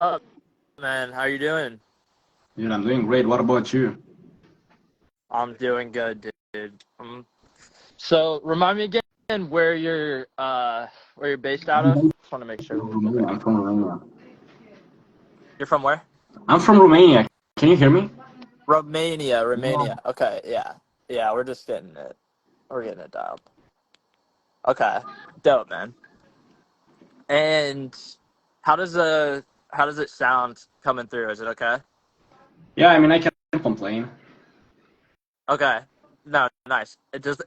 up, man? How you doing? Dude, I'm doing great. What about you? I'm doing good, dude. So remind me again where you're based out I'm of. based Just want to make sure from really Romania. quick. I'm from Romania. You're from where? I'm from Romania. Can you hear me? Romania, Yeah. Romania. Okay, yeah, yeah. We're getting it dialed. Okay, dope, man. And how does the how does it sound coming through? Is it okay? Yeah, I mean, I can't complain. Okay. No, nice.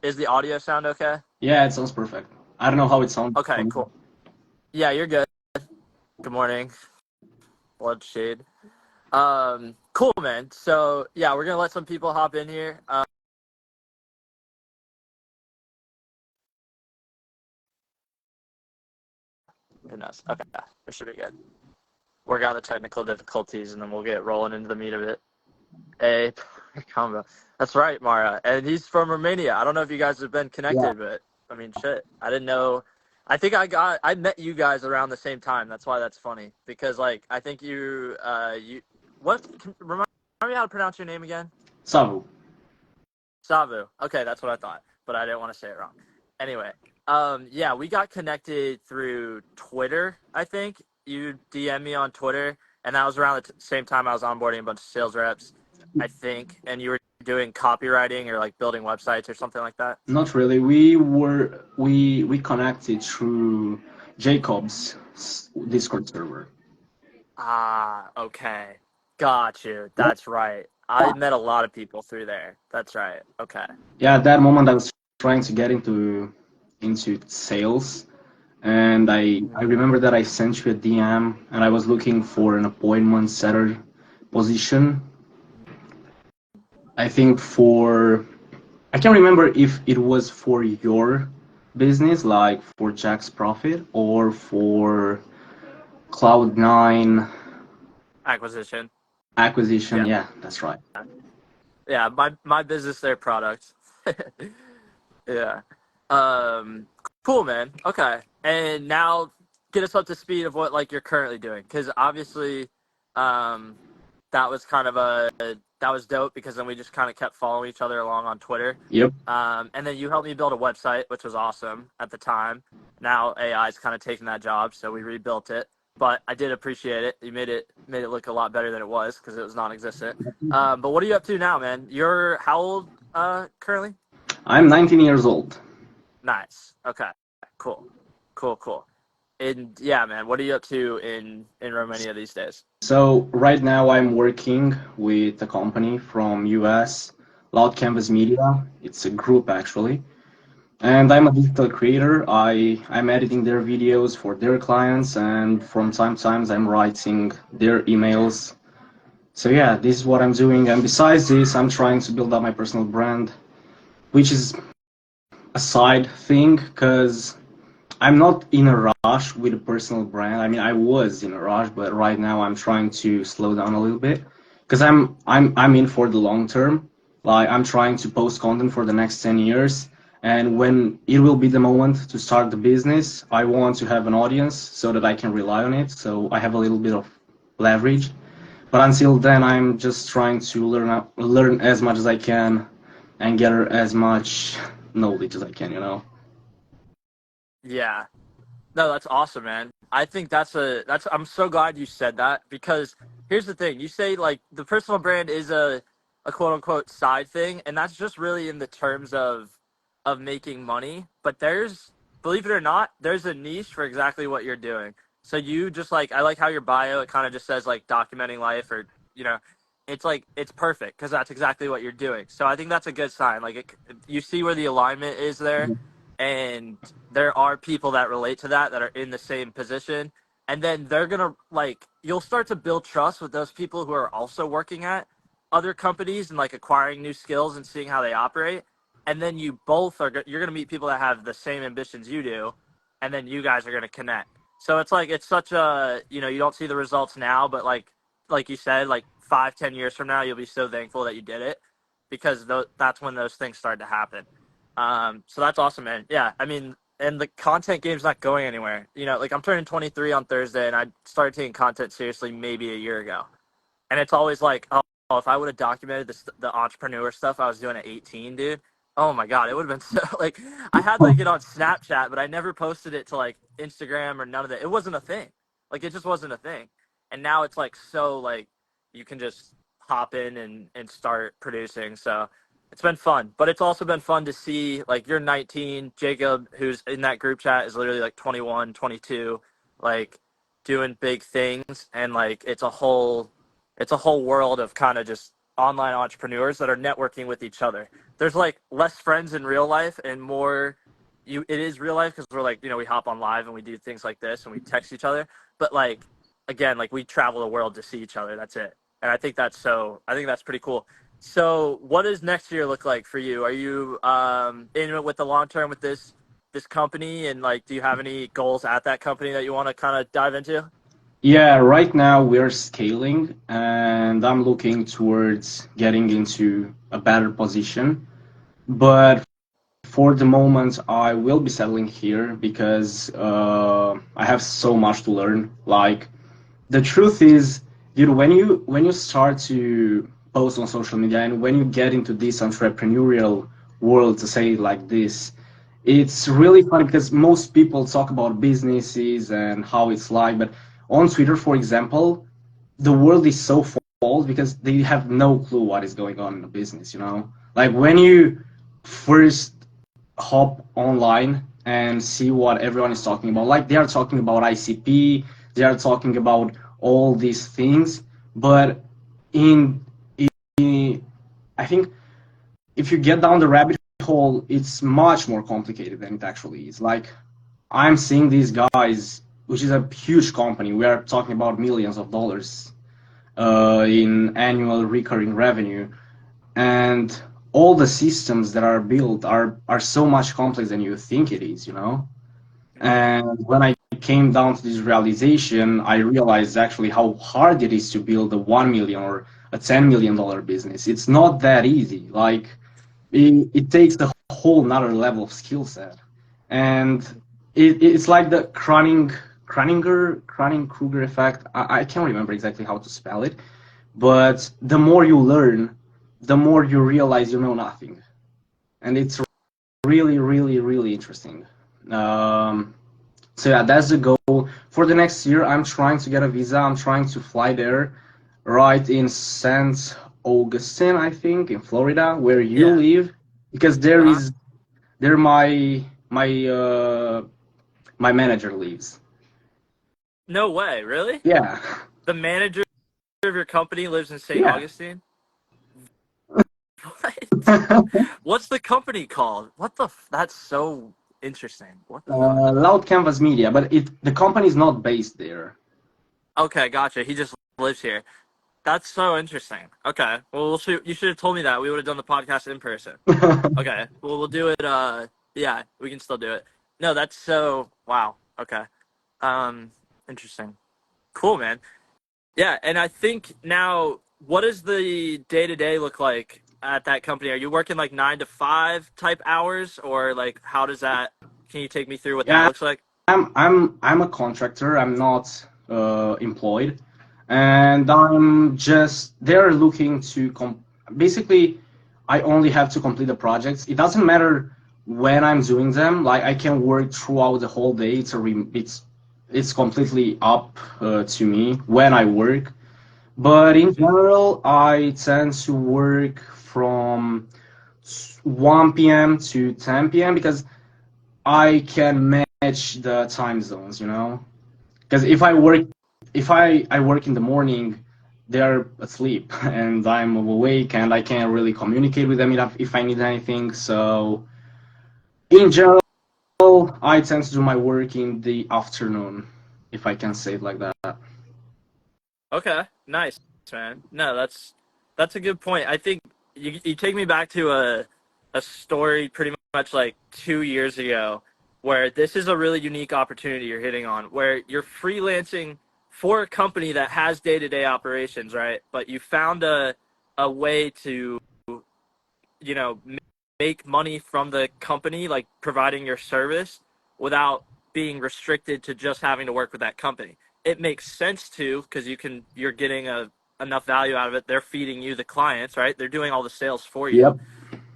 Is the audio sound okay? Yeah, it sounds perfect. I don't know how it sounds Okay, from you. cool. Yeah, you're good. Good morning, Bloodshade. Cool, man. So yeah, we're gonna let some people hop in here. Goodness. Okay, this should be good. Work out the technical difficulties, and then we'll get rolling into the meat of it. A combo. That's right, Mara, and he's from Romania. I don't know if you guys have been Yeah. connected, but I mean, shit, I didn't know. I met you guys around the same time. That's why that's funny because like I think you remind me how to pronounce your name again? Savu. Savu. Okay, that's what I thought, but I didn't want to say it wrong. Anyway, yeah, we got connected through Twitter. I think you DM me on Twitter, and that was around the same time I was onboarding a bunch of sales reps. I think, and you were doing copywriting or like building websites or something like that. Not really. We connected through Jacob's Discord server. Ah, okay, got you. That's right. I met a lot of people through there. That's right. Okay. Yeah, at that moment I was trying to get into sales, and I Mhm. remember that I sent you a DM, and I was looking for an appointment setter position. I think for I can't remember if it was for your business, like for Jack's Profit, or for Cloud9 Acquisition. acquisition. Yeah. Yeah, that's right. Yeah, my business, their product. Yeah. Um, cool, man. Okay. And now get us up to speed of what like you're currently doing, because obviously, um, that was kind of that was dope because then we just kind of kept following each other along on Twitter. Yep. And then you helped me build a website, which was awesome at the time. Now AI is kind of taking that job, so we rebuilt it. But I did appreciate it. You made it look a lot better than it was because it was non-existent. But what are you up to now, man? You're how old currently? I'm 19 years old. Nice. Okay. Cool. Cool. Cool. And yeah, man, what are you up to in Romania these days? So right now I'm working with a company from US, Loud Canvas Media. It's a group actually. And I'm a digital creator. I'm editing their videos for their clients, and from time to time I'm writing their emails. So yeah, this is what I'm doing. And besides this, I'm trying to build up my personal brand, which is a side thing because I'm not in a rush with a personal brand. I mean, I was in a rush, but right now I'm trying to slow down a little bit because I'm in for the long term. Like I'm trying to post content for the next 10 years, and when it will be the moment to start the business, I want to have an audience so that I can rely on it. So I have a little bit of leverage. But until then, I'm just trying to learn as much as I can and gather as much knowledge as I can, you know? Yeah. No, that's awesome, man. I think that's I'm so glad you said that because here's the thing. You say like the personal brand is a quote unquote side thing, and that's just really in the terms of making money, but there's believe it or not, there's a niche for exactly what you're doing. So you just like I like how your bio it kind of just says like documenting life or you know, it's like it's perfect because that's exactly what you're doing. So I think that's a good sign. Like you see where the alignment is there and there are people that relate to that are in the same position and then they're gonna like you'll start to build trust with those people who are also working at other companies and like acquiring new skills and seeing how they operate and then you both you're gonna meet people that have the same ambitions you do and then you guys are gonna connect so it's like it's such a you don't see the results now but like you said like 5-10 years from now you'll be so thankful that you did it because that's when those things start to happen so that's awesome, man. Yeah, I mean, and the content game's not going anywhere. You know, like I'm turning 23 on Thursday, and I started taking content seriously maybe a year ago. And it's always like, oh, if I would have documented the entrepreneur stuff I was doing at 18, dude. Oh my God, it would have been so like I had like it on Snapchat, but I never posted it to like Instagram or none of that. It wasn't a thing. Like it just wasn't a thing. And now it's like so like you can just hop in and start producing. So it's been fun. But it's also been fun to see like you're 19, Jacob, who's in that group chat is literally like 21, 22, like doing big things, and like it's a whole world of kind of just online entrepreneurs that are networking with each other. There's like less friends in real life and more it is real life because we're like, we hop on live and we do things like this and we text each other. But like again, like we travel the world to see each other. That's it. And I think that's pretty cool. So what does next year look like for you? Are you in it with the long term with this company, and like do you have any goals at that company that you want to kind of dive into? Yeah, right now we're scaling and I'm looking towards getting into a better position. But for the moment, I will be settling here because I have so much to learn. Like, the truth is, dude, when you start to post on social media and when you get into this entrepreneurial world, to say it like this, it's really funny because most people talk about businesses and how it's like, but on Twitter, for example, the world is so false because they have no clue what is going on in the business, you know? Like when you first hop online and see what everyone is talking about, like they are talking about ICP, they are talking about all these things, but in, in I think if you get down the rabbit hole, it's much more complicated than it actually is. Like I'm seeing these guys, which is a huge company. We are talking about millions of dollars in annual recurring revenue, and all the systems that are built are so much complex than you think it is, you know. And when I came down to this realization, I realized actually how hard it is to build a 1 million or a $10 million business. It's not that easy. Like it takes a whole nother level of skill set, and it's like the Kruger effect. I can't remember exactly how to spell it, but the more you learn, the more you realize you know nothing, and it's really, really, really interesting. Um, so yeah, that's the goal for the next year. I'm trying to get a visa. I'm trying to fly there, right in St. Augustine, I think, in Florida, where you Yeah. live, because there Uh-huh. is there my manager lives. No way, really? Yeah, The manager of your company lives in St. yeah. Augustine? What? What's the company called? That's so interesting. What the fuck? Loud Canvas Media, but the company is not based there. Okay, gotcha. He just lives here. That's so interesting. Okay. Well, you should have told me that. We would have done the podcast in person. Okay. Well, we'll do it. Yeah, we can still do it. No, that's so wow. Okay. Um, Interesting. Cool, man. Yeah, and I think now, what does the day to day look like at that company? Are you working like 9 to 5 type hours, or like how does that? Can you take me through what that Yeah, looks like? I'm a contractor. I'm not employed, and I'm just they're looking to basically. I only have to complete the projects. It doesn't matter when I'm doing them. Like I can work throughout the whole day. It's completely up to me when I work. But in general, I tend to work from 1 p.m. to 10 p.m. because I can match the time zones, you know? Because if I work in the morning, they're asleep and I'm awake and I can't really communicate with them if I need anything. So in general, I tend to do my work in the afternoon, if I can say it like that. Okay, nice, man. No, that's a good point. I think you take me back to a story pretty much like 2 years ago, where this is a really unique opportunity you're hitting on, where you're freelancing for a company that has day to day operations, right? But you found a way to you know make money from the company, like providing your service, without being restricted to just having to work with that company. It makes sense to, because you're getting enough value out of it. They're feeding you the clients, right? They're doing all the sales for you, Yep.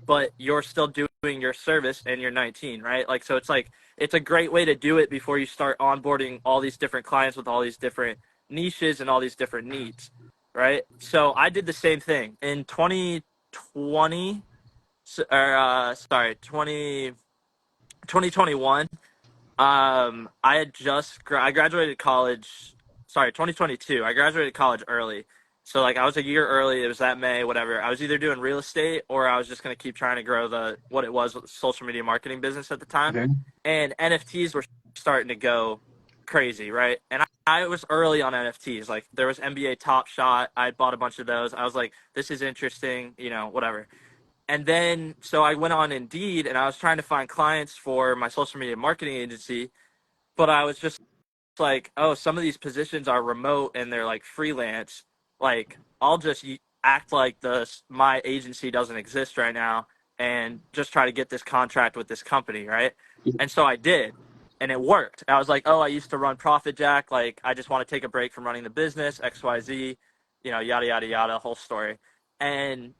but you're still doing your service and you're 19, right? Like, so it's like, it's a great way to do it before you start onboarding all these different clients with all these different niches and all these different needs, right? So I did the same thing in 2020, sorry, 2021. I had I graduated college. Sorry, 2022. I graduated college early, so like I was a year early. It was that May, whatever. I was either doing real estate or I was just gonna keep trying to grow what it was social media marketing business at the time, Okay. and NFTs were starting to go crazy, right? And I was early on NFTs. Like there was NBA Top Shot. I bought a bunch of those. I was like, this is interesting, whatever. And then, so I went on Indeed and I was trying to find clients for my social media marketing agency, but I was just like, oh, some of these positions are remote and they're like freelance. Like, I'll just act like my agency doesn't exist right now and just try to get this contract with this company, right? And so I did, and it worked. I was like, oh, I used to run Profit Jack. Like, I just want to take a break from running the business, XYZ, yada, yada, yada, whole story. And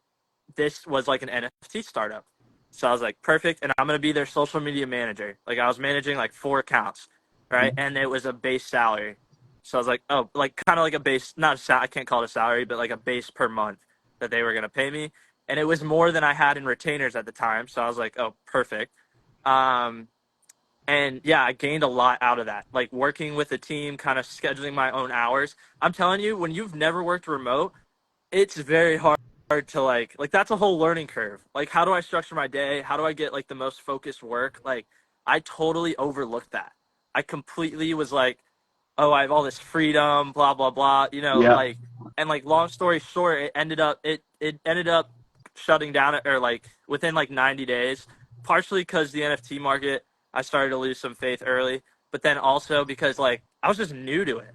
this was like an NFT startup. So I was like, perfect. And I'm going to be their social media manager. Like I was managing like 4 accounts, right? And it was a base salary. So I was like, oh, like kind of like a base, I can't call it a salary, but like a base per month that they were going to pay me. And it was more than I had in retainers at the time. So I was like, oh, perfect. Um, and yeah, I gained a lot out of that, like working with a team, kind of scheduling my own hours. I'm telling you, when you've never worked remote, it's very hard to like that's a whole learning curve. Like, how do I structure my day? How do I get like the most focused work? Like, I totally overlooked that. I completely was like, oh, I have all this freedom, blah blah blah, Yeah. like, and like long story short, it ended up shutting down, or like within like 90 days, partially because the NFT market, I started to lose some faith early, but then also because like I was just new to it,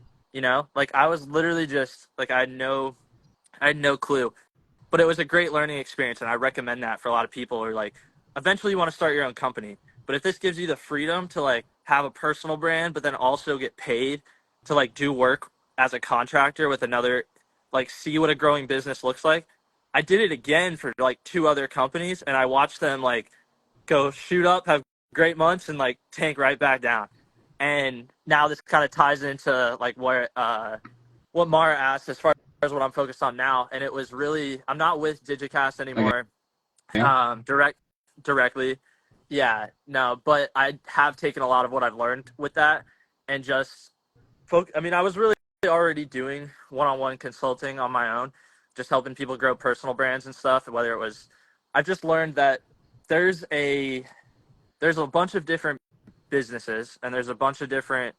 like I was literally just like I had no clue, but it was a great learning experience, and I recommend that for a lot of people who are like, eventually you want to start your own company. But if this gives you the freedom to like have a personal brand, but then also get paid to like do work as a contractor with another, like see what a growing business looks like. I did it again for like 2 other companies, and I watched them like go shoot up, have great months, and like tank right back down. And now this kind of ties into like what Mara asked as far as what I'm focused on now. And it was really, I'm not with Digicast Okay. anymore, directly. Yeah, no, but I have taken a lot of what I've learned with that and just I mean, I was really already doing one-on-one consulting on my own, just helping people grow personal brands and stuff. Whether it was, I've just learned that there's a there's a bunch of different businesses and there's a bunch of different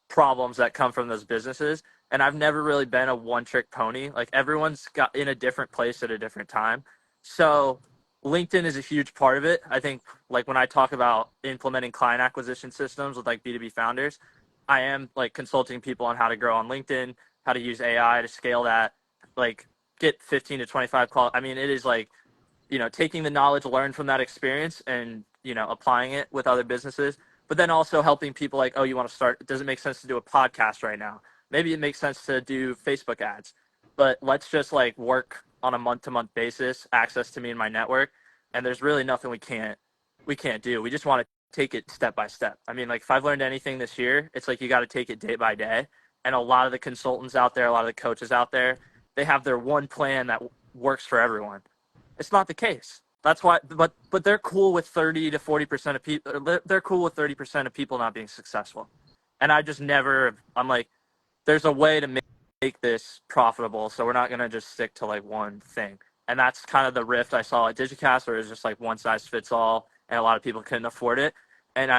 problems that come from those businesses. And I've never really been a one trick pony. Like everyone's got in a different place at a different time. So LinkedIn is a huge part of it. I think like when I talk about implementing client acquisition systems with like B2B founders, I am like consulting people on how to grow on LinkedIn, how to use AI to scale that, like get 15 to 25 calls. I mean, it is like, taking the knowledge learned from that experience and, applying it with other businesses, but then also helping people like, oh, you want to start, does it make sense to do a podcast right now? Maybe it makes sense to do Facebook ads, but let's just like work on a month to month basis, access to me and my network. And there's really nothing we can't do. We just want to take it step by step. I mean, like if I've learned anything this year, it's like you got to take it day by day. And a lot of the consultants out there, a lot of the coaches out there, they have their one plan that works for everyone. It's not the case. That's why, but they're cool with 30 to 40% of people. They're cool with 30% of people not being successful, and I just never. I'm like, there's a way to make this profitable, so we're not gonna just stick to like one thing. And that's kind of the rift I saw at Digicast, where it's just like one size fits all, and a lot of people couldn't afford it. And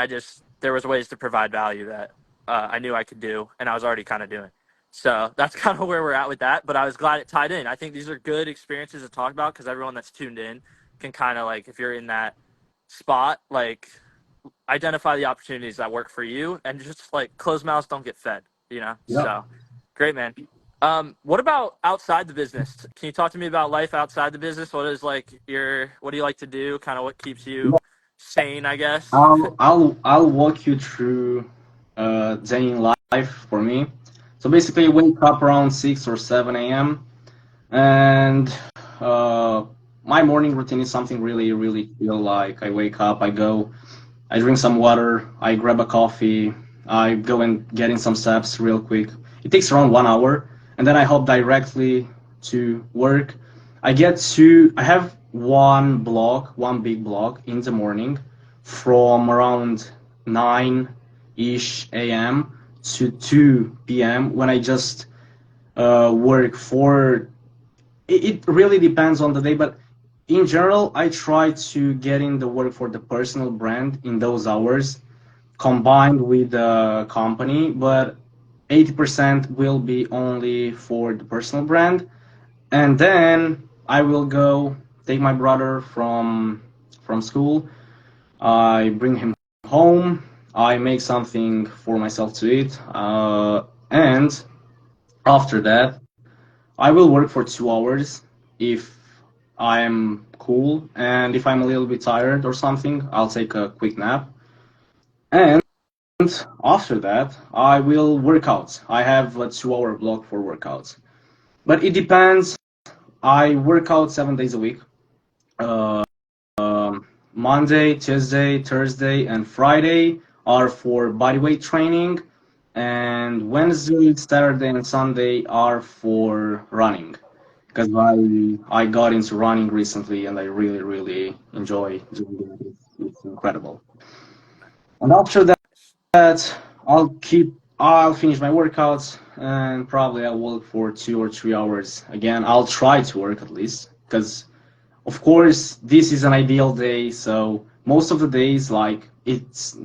there was ways to provide value that I knew I could do, and I was already kind of doing. So that's kind of where we're at with that. But I was glad it tied in. I think these are good experiences to talk about because everyone that's tuned in can kind of like, if you're in that spot, like identify the opportunities that work for you and just like closed mouths don't get fed. Yeah. So great, man. What about outside the business? Can you talk to me about life outside the business? What do you like to do? Kind of what keeps you sane, I guess. I'll walk you through day in life for me. So basically, I wake up around 6 or 7 a.m. and uh, my morning routine is something really really chill. Like I wake up, I drink some water, I grab a coffee, I go and get in some steps real quick. It takes around 1 hour, and then I hop directly to work. I have one big block in the morning from around 9-ish a.m. to 2 p.m. when I just work for it really depends on the day, but in general, I try to get in the work for the personal brand in those hours combined with the company, but 80% will be only for the personal brand. And then I will go take my brother from school. I bring him home. I make something for myself to eat. And after that, I will work for 2 hours if I'm cool, and if I'm a little bit tired or something, I'll take a quick nap. And after that, I will work out. I have a 2 hour block for workouts. But it depends. I work out 7 days a week. Uh, Monday, Tuesday, Thursday, and Friday are for bodyweight training, and Wednesday, Saturday, and Sunday are for running. Because I got into running recently, and I really really enjoy doing it. It's incredible. And after that, I'll finish my workouts, and probably I'll work for 2 or 3 hours again. I'll try to work at least, because of course this is an ideal day. So most of the days, like it's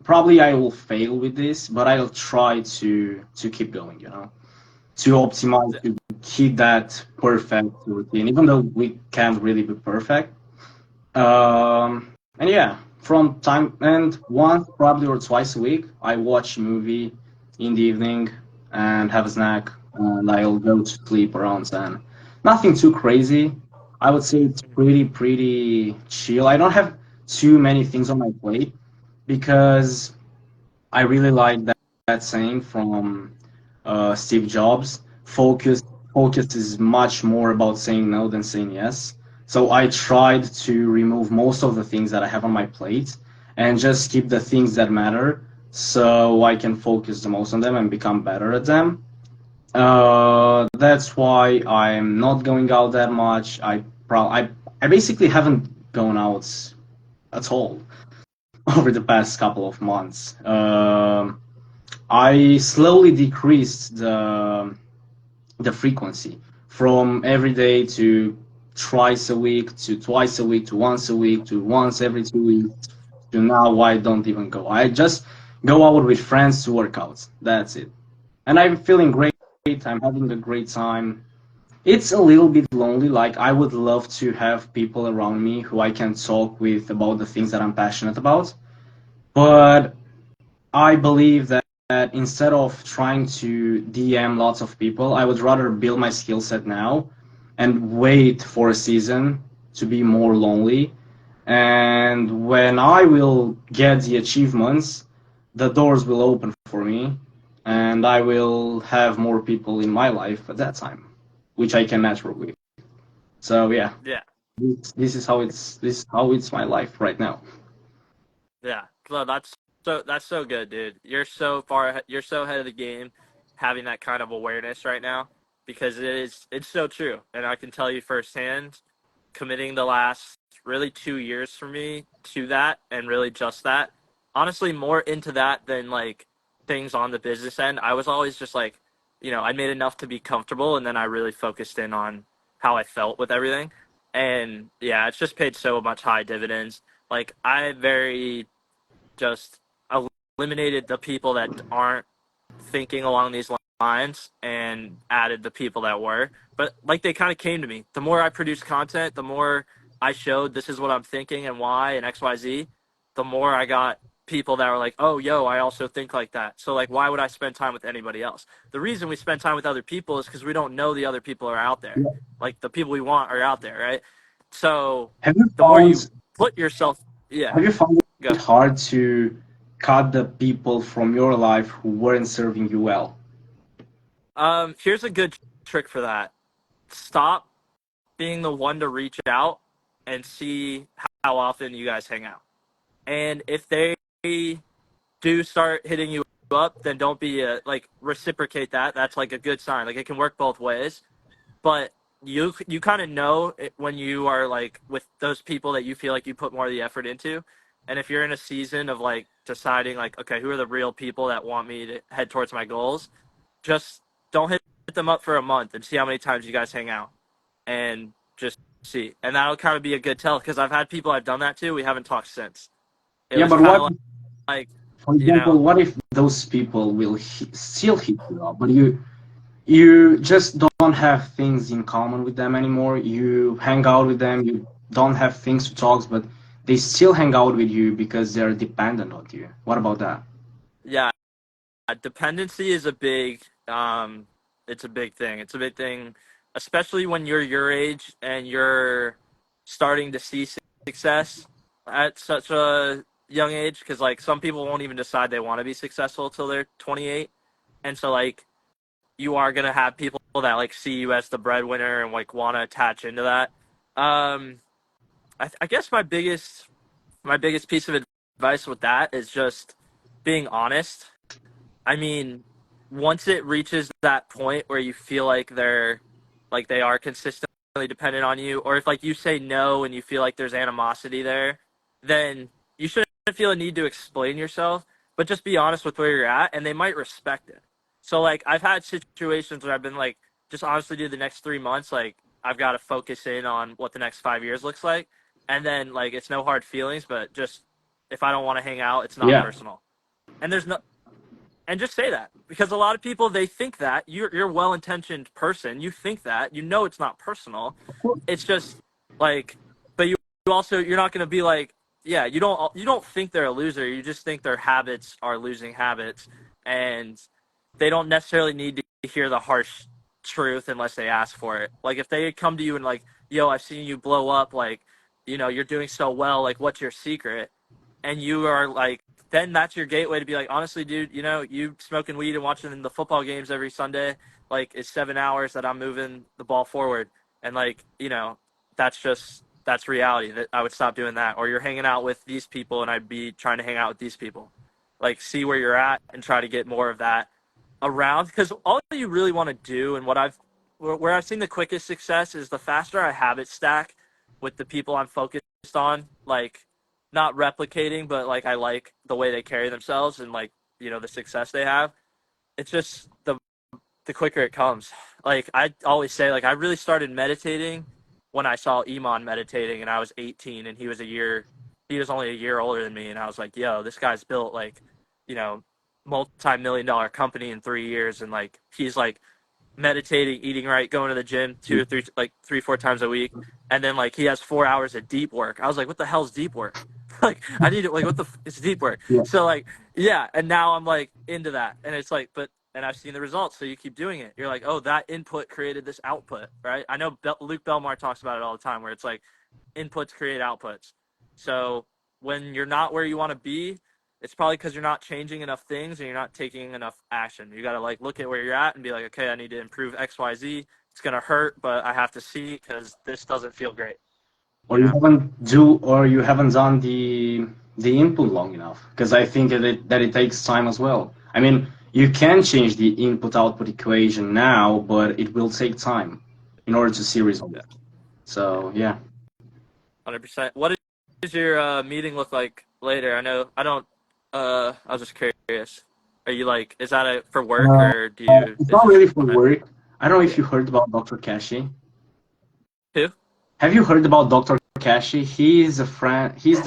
probably I will fail with this, but I'll try to keep going. To optimize, to keep that perfect routine, even though we can't really be perfect. And yeah, from time and once, probably or twice a week, I watch a movie in the evening and have a snack, and I'll go to sleep around 10. Nothing too crazy. I would say it's pretty chill. I don't have too many things on my plate because I really like that saying from Steve Jobs. Focus is much more about saying no than saying yes. So I tried to remove most of the things that I have on my plate and just keep the things that matter so I can focus the most on them and become better at them. That's why I'm not going out that much. I basically haven't gone out at all over the past couple of months. I slowly decreased the frequency from every day to twice a week to twice a week to once a week to once every 2 weeks to now I don't even go. I just go out with friends to work out. That's it. And I'm feeling great. I'm having a great time. It's a little bit lonely. Like I would love to have people around me who I can talk with about the things that I'm passionate about. But I believe that instead of trying to DM lots of people, I would rather build my skill set now and wait for a season to be more lonely. And when I will get the achievements, the doors will open for me, and I will have more people in my life at that time, which I can network with. So yeah, Yeah. this is how it's my life right now. Yeah, so that's so good, dude. You're so far ahead, you're so ahead of the game, having that kind of awareness right now, because it's so true, and I can tell you firsthand, committing the last really 2 years for me to that, and really just that, honestly, more into that than like things on the business end. I was always just like, I made enough to be comfortable, and then I really focused in on how I felt with everything, and yeah, it's just paid so much high dividends. Like I very just eliminated the people that aren't thinking along these lines and added the people that were. But like they kind of came to me. The more I produced content, the more I showed this is what I'm thinking and why and XYZ, the more I got people that were like, oh, yo, I also think like that. So, like, why would I spend time with anybody else? The reason we spend time with other people is because we don't know the other people are out there. Like, the people we want are out there, right? So, Have you the more you found put yourself Yeah, Have you found go. it hard to cut the people from your life who weren't serving you well? Here's a good trick for that. Stop being the one to reach out and see how often you guys hang out. And if they do start hitting you up, then don't be like reciprocate that. That's like a good sign. Like it can work both ways. But you kind of know it when you are like with those people that you feel like you put more of the effort into. And if you're in a season of like deciding like, okay, who are the real people that want me to head towards my goals, just don't hit them up for a month and see how many times you guys hang out and just see. And that'll kind of be a good tell because I've had people I've done that to. We haven't talked since. It Yeah, was but kind what, of like, for you example, know, what if those people will still hit you up, but you just don't have things in common with them anymore. You hang out with them, you don't have things to talk, but they still hang out with you because they're dependent on you. What about that? yeah, dependency is a big it's a big thing. It's a big thing, especially when you're your age and you're starting to see success at such a young age because like some people won't even decide they want to be successful till they're 28. And so like you are going to have people that like see you as the breadwinner and like want to attach into that. um I guess my biggest piece of advice with that is just being honest. I mean, once it reaches that point where you feel like they are consistently dependent on you, or if like you say no and you feel like there's animosity there, then you shouldn't feel a need to explain yourself, but just be honest with where you're at, and they might respect it. So like I've had situations where I've been like, just honestly, do the next 3 months, like I've got to focus in on what the next 5 years looks like, and then like it's no hard feelings, but just if I don't want to hang out, it's not Yeah. personal. And there's no and just say that because a lot of people they think that you're a well-intentioned person, you think that it's not personal, it's just like, but you also you're not going to be like, yeah, you don't think they're a loser, you just think their habits are losing habits, and they don't necessarily need to hear the harsh truth unless they ask for it. Like if they come to you and like, yo, I've seen you blow up, like, you're doing so well, like what's your secret, and you are like, then that's your gateway to be like, honestly, dude, you smoking weed and watching the football games every Sunday, like, it's 7 hours that I'm moving the ball forward. And like, that's reality, that I would stop doing that. Or you're hanging out with these people and I'd be trying to hang out with these people. Like, see where you're at and try to get more of that around. Because all you really want to do, and where I've seen the quickest success is the faster I habit stack with the people I'm focused on, like, not replicating, but like I like the way they carry themselves and like, the success they have. It's just the quicker it comes. Like I always say, like I really started meditating when I saw Iman meditating, and I was 18, and he was only a year older than me, and I was like, yo, this guy's built like, you know, multi-million-dollar company in 3 years, and like he's like meditating, eating right, going to the gym 3 4 times a week, and then like he has 4 hours of deep work. I was like, what the hell's deep work? Like I need it. Like it's deep work. Yeah. So like, yeah, and now I'm like into that, and it's like, but and I've seen the results. So you keep doing it. You're like, oh, that input created this output, right? I know Luke Belmar talks about it all the time, where it's like inputs create outputs. So when you're not where you want to be, it's probably because you're not changing enough things and you're not taking enough action. You got to like look at where you're at and be like, okay, I need to improve X, Y, Z. It's gonna hurt, but I have to see because this doesn't feel great. Or You know? you haven't done the input long enough. Because I think that it takes time as well. I mean, you can change the input-output equation now, but it will take time in order to see Yeah, results. yeah, So yeah. 100%. What does your meeting look like later? I know I don't. I was just curious. Are you like, is that for work Uh, or do you? it's Is not this really for fun? work. I don't know if Yeah. you heard about Dr. Kashi. Who? Have you heard about Dr. Kashi? He is a friend. He's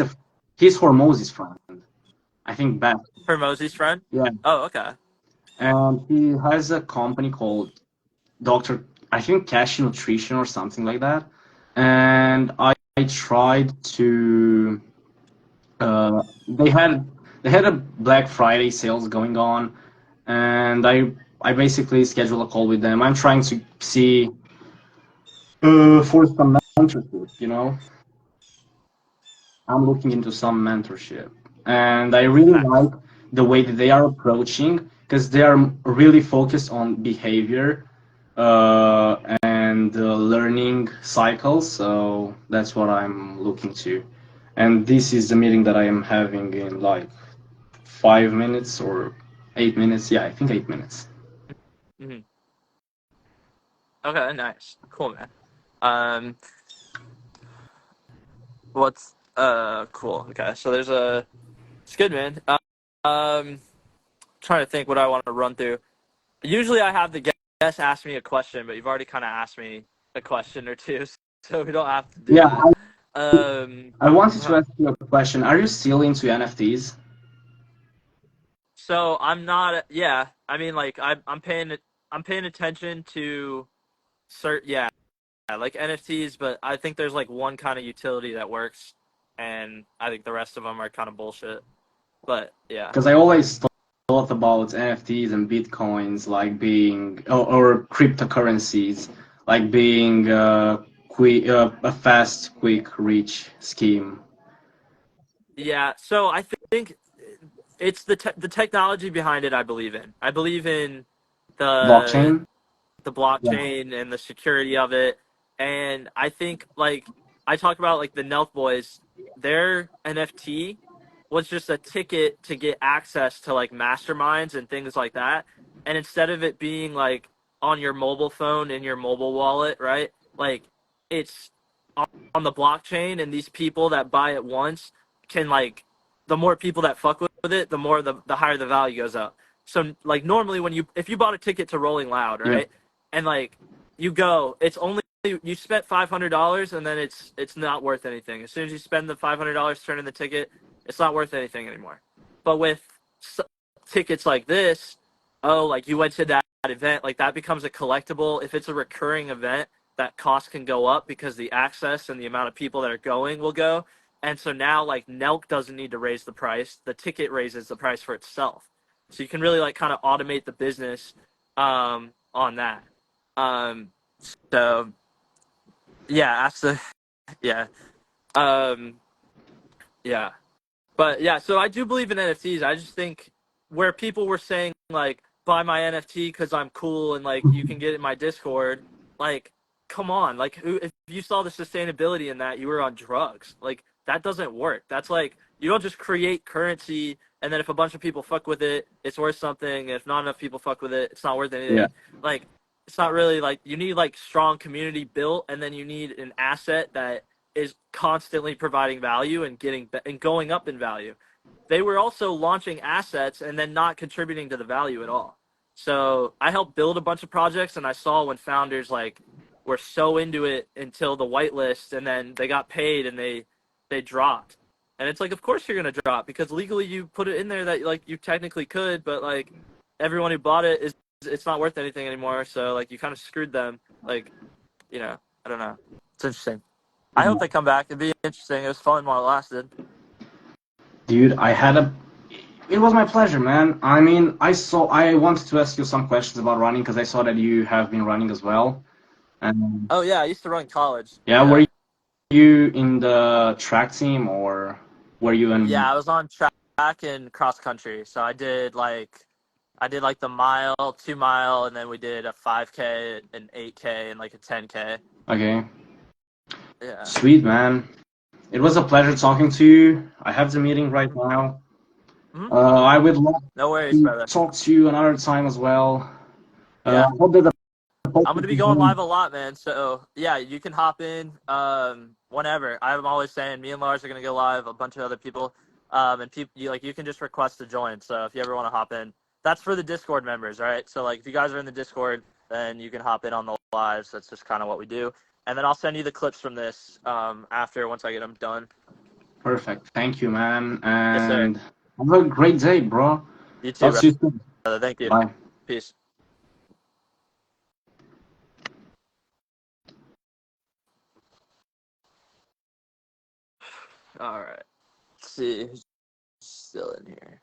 Hormozy's friend. I think back. Hermosi's friend? Yeah. Oh, okay. And he has a company called Dr. I think Kashi Nutrition or something like that. And I tried to. They had a Black Friday sales going on, and I basically scheduled a call with them. I'm trying to see for some mentorship. I'm looking into some mentorship, and I really Nice. like the way that they are approaching because they are really focused on behavior and learning cycles. So that's what I'm looking to. And this is the meeting that I am having in like 5 minutes or 8 minutes. Yeah, I think 8 minutes. Hmm. Okay, nice, cool, man. Um, what's cool? Okay, so there's a. It's good, man. Trying to think what I want to run through. Usually, I have the guest ask me a question, but you've already kind of asked me a question or two, so we don't have to do Yeah, that. Um, I wanted to uh, ask you a question. Are you still into NFTs? so I'm not. Yeah, I mean, like I'm paying attention to yeah, like NFTs, but I think there's like one kind of utility that works, and I think the rest of them are kind of bullshit. But yeah. Because I always thought about NFTs and Bitcoins like being, or cryptocurrencies, like being a fast, quick, rich scheme. Yeah, so I think it's the technology behind it. I believe in. I believe in the Blockchain? the Yeah. blockchain and the security of it. And I think like I talk about like the Nelk boys, their NFT was just a ticket to get access to like masterminds and things like that. And instead of it being like on your mobile phone in your mobile wallet, right? Like it's on the blockchain, and these people that buy it once can like the more people that fuck with it, the more the higher the value goes up. So like normally when you if you bought a ticket to Rolling Loud, Yeah. right, and like you go, it's only you spent $500 and then it's not worth anything. As soon as you spend the $500 turning the ticket, it's not worth anything anymore. But with tickets like this, oh, like you went to that event, like that becomes a collectible. If it's a recurring event, that cost can go up because the access and the amount of people that are going will go. And so now like Nelk doesn't need to raise the price. The ticket raises the price for itself. So you can really like kind of automate the business on that. Um, so yeah, ask the yeah. Um, yeah. But yeah, so I do believe in NFTs. I just think where people were saying like buy my NFT because I'm cool and like you can get it in my Discord, like come on, like if you saw the sustainability in that, you were on drugs. Like that doesn't work. That's like you don't just create currency and then if a bunch of people fuck with it, it's worth something. If not enough people fuck with it, it's not worth Yeah. anything. Like it's not really like you need like strong community built and then you need an asset that is constantly providing value and getting and going up in value. They were also launching assets and then not contributing to the value at all. So I helped build a bunch of projects, and I saw when founders like were so into it until the whitelist, and then they got paid and they dropped. And it's like, of course you're gonna drop because legally you put it in there that like you technically could, but like everyone who bought it is it's not worth anything anymore. So like you kind of screwed them. Like I don't know. It's interesting. I hope they come back. It'd be interesting. It was fun while it lasted. Dude, it was my pleasure, man. I mean, I wanted to ask you some questions about running because I saw that you have been running as well. And Oh yeah, I used to run college. yeah, were Yeah, you in the track team or were you in? yeah. I was on track and cross country. So I did like the mile, 2 mile, and then we did a 5K, an 8K, and like a 10K. Okay, Yeah. sweet, man. It was a pleasure talking to you. I have the meeting right now. Hmm. I would love No worries, to brother. talk to you another time as well. Yeah. I hope that the I'm gonna podcast be is going going. live a lot, man. So yeah, you can hop in whenever. I'm always saying me and Lars are gonna go live. A bunch of other people, and people you can just request to join. So if you ever want to hop in, that's for the Discord members, right? So like if you guys are in the Discord, then you can hop in on the lives. That's just kind of what we do. And then I'll send you the clips from this after once I get them done. Perfect. Thank you, man. Yes, sir. And have a great day, bro. You too, Talk to you soon. brother. Thank you. Bye. Peace. All right. Let's see who's still in here.